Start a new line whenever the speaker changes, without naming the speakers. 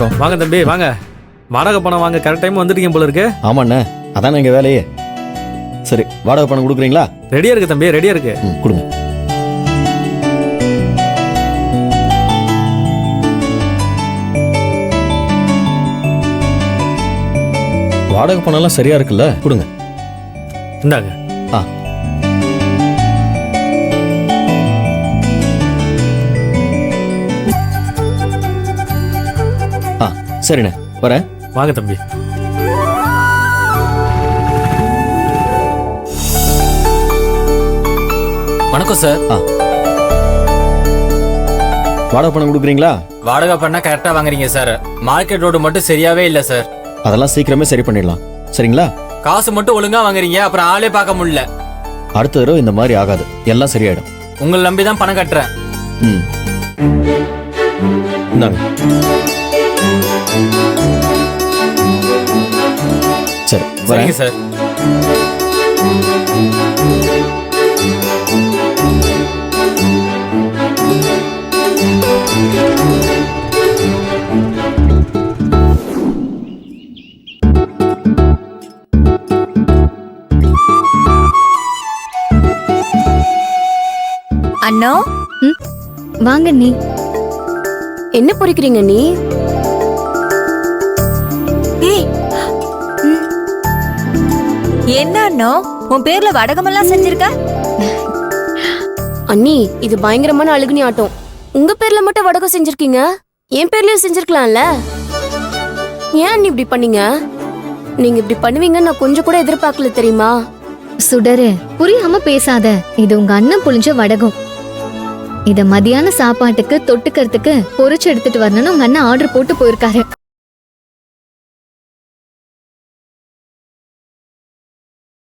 வணக்கம்.
வாங்க தம்பி வாங்க. வாடகை பணம் வாங்க கரெக்ட் டைம் வந்துட்டீங்க போல இருக்கு.
ஆமாண்ணே, அதானே எங்கள் வேலையே. சரி, வாடகை பணம் கொடுக்குறீங்களா?
ரெடியா இருக்கு தம்பி, ரெடியா இருக்கு.
கொடுங்க. வாடகை பணம்லாம் சரியா இருக்குல்ல? கொடுங்க.
இந்தாங்க.
ஆ ஆ சரிண்ணே, வரேன்.
வாங்க தம்பி.
வணக்கம் சார்.
வாடகை பணம் கொடுக்குறீங்களா?
வாடகை பண்ணா கரெக்டா வாங்குறீங்க சார். மார்க்கெட் ரோடு மட்டும் சரியாவே இல்ல சார்.
அதெல்லாம் சீக்கிரமே சரி பண்ணிடலாம். சரிங்களா?
காசு மட்டும் ஒழுங்கா வாங்குறீங்க, அப்புறம் ஆளே பார்க்க முடியல.
அடுத்த தடவை இந்த மாதிரி ஆகாது, எல்லாம் சரியாயிடும்.
உங்களை நம்பி தான் பணம் கட்டுறேன்.
ம் இந்தாங்க. சரி,
சரிங்க
வரேன்.
சார்.
அண்ணா,
வாங்க. நீ
என்ன பொறிக்கிறீங்க நீ? ஏய், என்ன அண்ணா, உன் பேர்ல வடகமெல்லாம் செஞ்சிருக்க?
அண்ணி, இது பயங்கரமான அழுகுனி ஆட்டம். உங்க பேர்ல மட்டும் வடகம் செஞ்சிருக்கீங்க, என் பேர்லயும் செஞ்சிருக்கலாம்ல. ஏன் அண்ணி இப்படி பண்ணீங்க? நீங்க இப்படி பண்ணுவீங்கன்னு நான் கொஞ்சம் கூட எதிர்பார்க்கல தெரியுமா?
சுடரு, புரியாம பேசாத. இது உங்க அண்ணன் புளிஞ்ச வடகம். இத மதியான சாப்பாட்டுக்கு தொட்டுக்கிறதுக்கு பொரிச்சு எடுத்துட்டு வரணும்னு உங்க அண்ணன் ஆர்டர் போட்டு போயிருக்காரு.